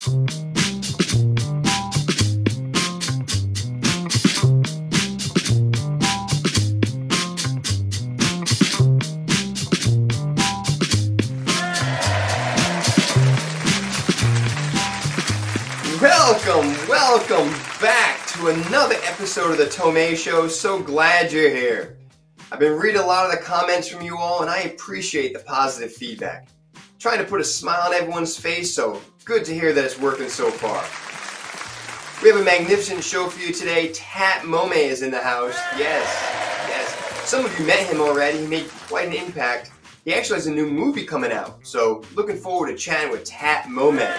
Welcome back to another episode of the Tomei Show. So glad you're here. I've been reading a lot of the comments from you all, and I appreciate the positive feedback. Trying to put a smile on everyone's face, so good to hear that it's working so far. We have a magnificent show for you today. Tatt Momei is in the house. Yes. Some of you met him already. He made quite an impact. He actually has a new movie coming out, so looking forward to chatting with Tatt Momei.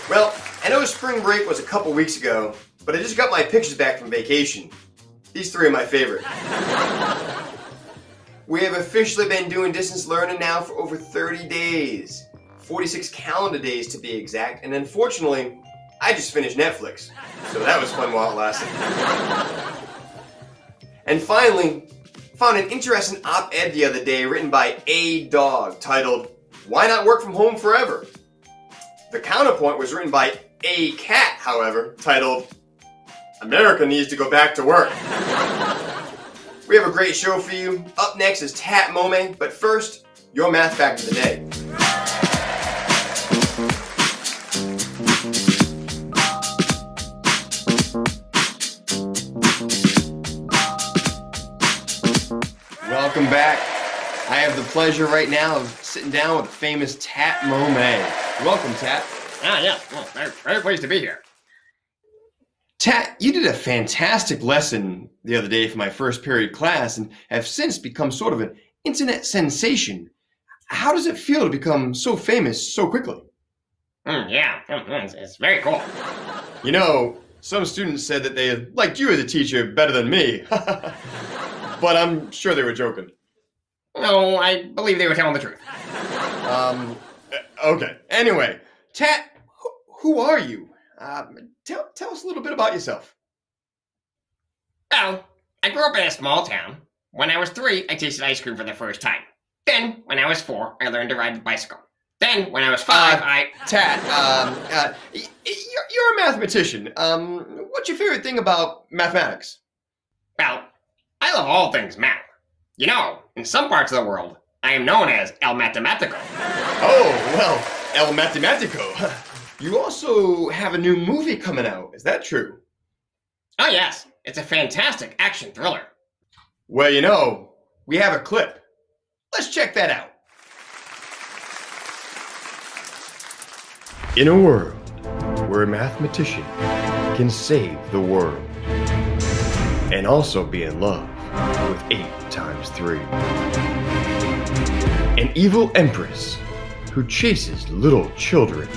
Well, I know spring break was a couple weeks ago, but I just got my pictures back from vacation. These three are my favorite. We have officially been doing distance learning now for over 30 days. 46 calendar days to be exact, and unfortunately, I just finished Netflix. So that was fun while it lasted. And finally, found an interesting op-ed the other day written by A Dog titled, "Why Not Work From Home Forever?" The counterpoint was written by A Cat, however, titled, "America Needs to Go Back to Work." We have a great show for you. Up next is Tatt Momei, but first, your math fact of the day. Welcome back. I have the pleasure right now of sitting down with the famous Tatt Momei. Welcome, Tatt. Yeah. Well, very pleased to be here. Tatt, you did a fantastic lesson the other day for my first period class and have since become sort of an internet sensation. How does it feel to become so famous so quickly? It's very cool. You know, some students said that they liked you as a teacher better than me. But I'm sure they were joking. No, I believe they were telling the truth. Okay. Anyway, Tatt, who are you? Tell us a little bit about yourself. Well, I grew up in a small town. When I was 3, I tasted ice cream for the first time. Then, when I was 4, I learned to ride a bicycle. Then, when I was 5, Tatt, you're a mathematician. What's your favorite thing about mathematics? Well, I love all things math. You know, in some parts of the world, I am known as El Matematico. Oh, well, El Matematico. You also have a new movie coming out. Is that true? Oh, yes. It's a fantastic action thriller. Well, you know, we have a clip. Let's check that out. In a world where a mathematician can save the world and also be in love with 8 times 3. An evil empress who chases little children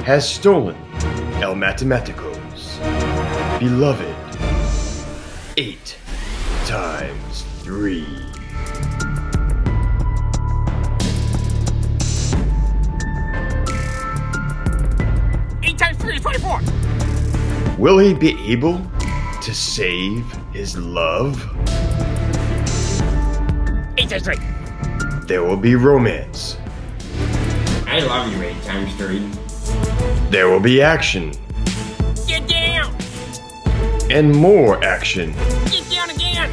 has stolen El Matematico's beloved 8 times 3. Times 3 is 24. Will he be able to save his love? 8 times 3. There will be romance. I love you, 8 times 3. There will be action. Get down! And more action. Get down again!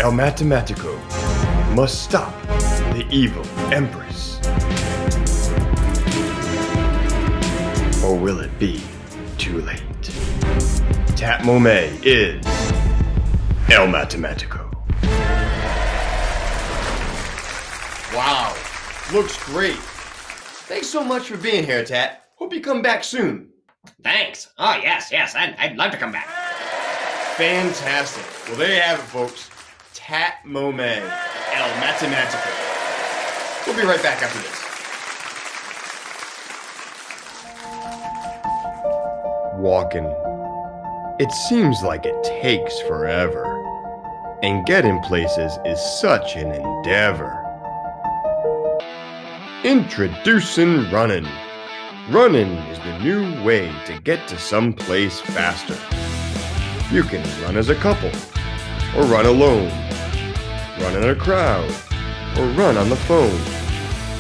El Matematico must stop the evil empress. Or will it be too late? Tatt Momei is El Matematico. Wow, looks great. Thanks so much for being here, Tatt. Hope you come back soon. Thanks. Oh, yes. I'd love to come back. Fantastic. Well, there you have it, folks. Tatt Momei, El Matematico. We'll be right back after this. Walking. It seems like it takes forever. And getting places is such an endeavor. Introducing running. Running is the new way to get to some place faster. You can run as a couple, or run alone, run in a crowd, or run on the phone.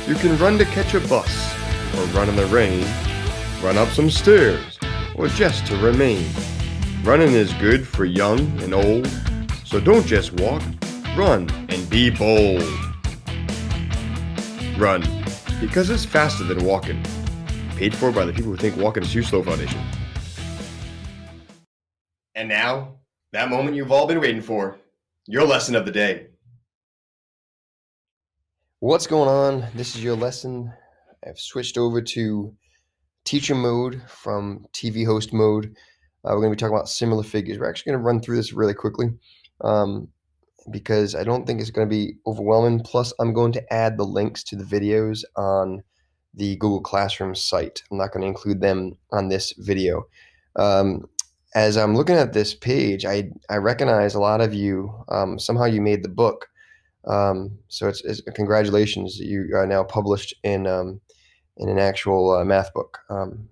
You can run to catch a bus, or run in the rain, run up some stairs, or just to remain. Running is good for young and old, so don't just walk, run and be bold. Run, because it's faster than walking. Paid for by the people who think walking is too slow Foundation. And now, that moment you've all been waiting for, your lesson of the day. What's going on? This is your lesson. I've switched over to teacher mode from TV host mode. We're going to be talking about similar figures. We're actually going to run through this really quickly because I don't think it's going to be overwhelming. Plus, I'm going to add the links to the videos on the Google Classroom site. I'm not going to include them on this video. As I'm looking at this page, I recognize a lot of you. Somehow you made the book. So it's congratulations. You are now published in an actual math book.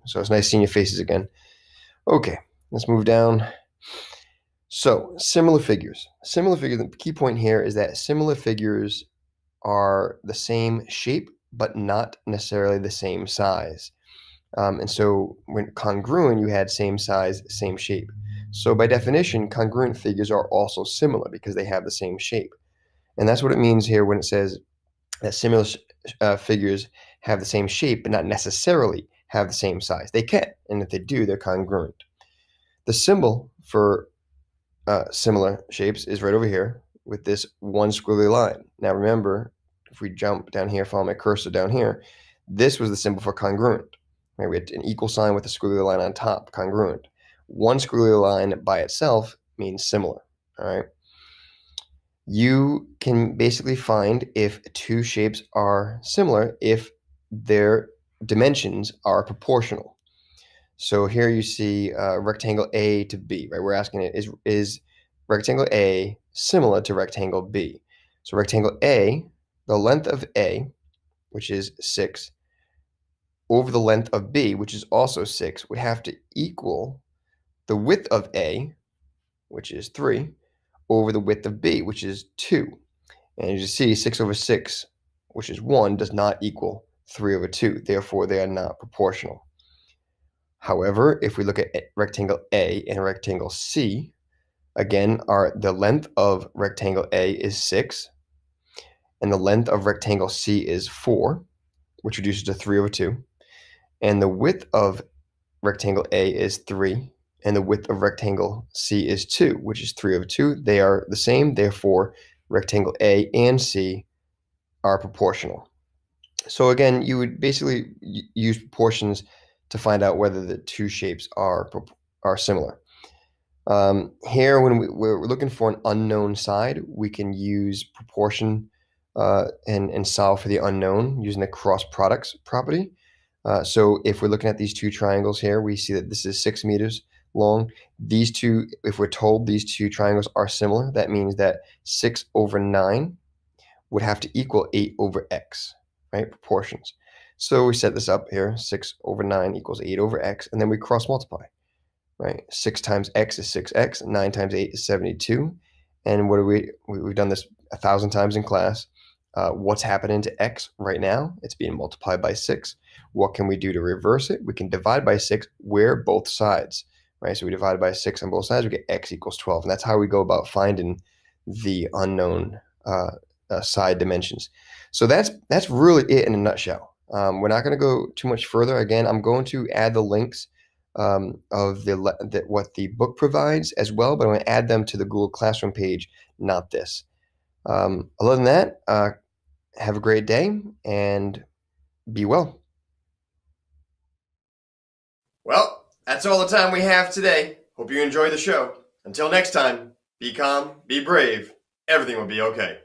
So it's nice seeing your faces again. Okay, let's move down. So similar figures. Similar figures. The key point here is that similar figures are the same shape, but not necessarily the same size. And so when congruent, you had same size, same shape. So by definition, congruent figures are also similar because they have the same shape. And that's what it means here when it says that similar figures have the same shape, but not necessarily have the same size. They can, and if they do, they're congruent. The symbol for similar shapes is right over here with this one squiggly line. Now remember, if we jump down here, follow my cursor down here, this was the symbol for congruent. Right? We had an equal sign with a squiggly line on top, congruent. One squiggly line by itself means similar. All right. You can basically find if two shapes are similar if their dimensions are proportional. So here you see rectangle A to B, right? We're asking it, is rectangle A similar to rectangle B? So rectangle A, the length of A, which is 6, over the length of B, which is also 6, would have to equal the width of A, which is 3, over the width of B, which is 2. And as you see, 6 over 6, which is 1, does not equal 3 over 2. Therefore, they are not proportional. However, if we look at rectangle A and rectangle C, again, the length of rectangle A is 6, and the length of rectangle C is 4, which reduces to 3 over 2. And the width of rectangle A is 3, and the width of rectangle C is 2, which is 3 over 2. They are the same, therefore rectangle A and C are proportional. So again, you would basically use proportions to find out whether the two shapes are similar. Here, when we're looking for an unknown side, we can use proportion and solve for the unknown using the cross products property. So if we're looking at these two triangles here, we see that this is 6 meters long. These two, if we're told these two triangles are similar, that means that 6 over 9 would have to equal 8 over x, right? Proportions. So we set this up here, 6 over 9 equals 8 over x, and then we cross multiply, right? 6 times x is 6x, 9 times 8 is 72. And what do we've done this 1,000 times in class. What's happening to x right now? It's being multiplied by 6. What can we do to reverse it? We can divide by 6 where both sides, right? So we divide by 6 on both sides, we get x equals 12. And that's how we go about finding the unknown side dimensions. So that's really it in a nutshell. We're not going to go too much further. Again, I'm going to add the links of what the book provides as well, but I'm going to add them to the Google Classroom page, not this. Other than that, have a great day and be well. Well, that's all the time we have today. Hope you enjoyed the show. Until next time, be calm, be brave. Everything will be okay.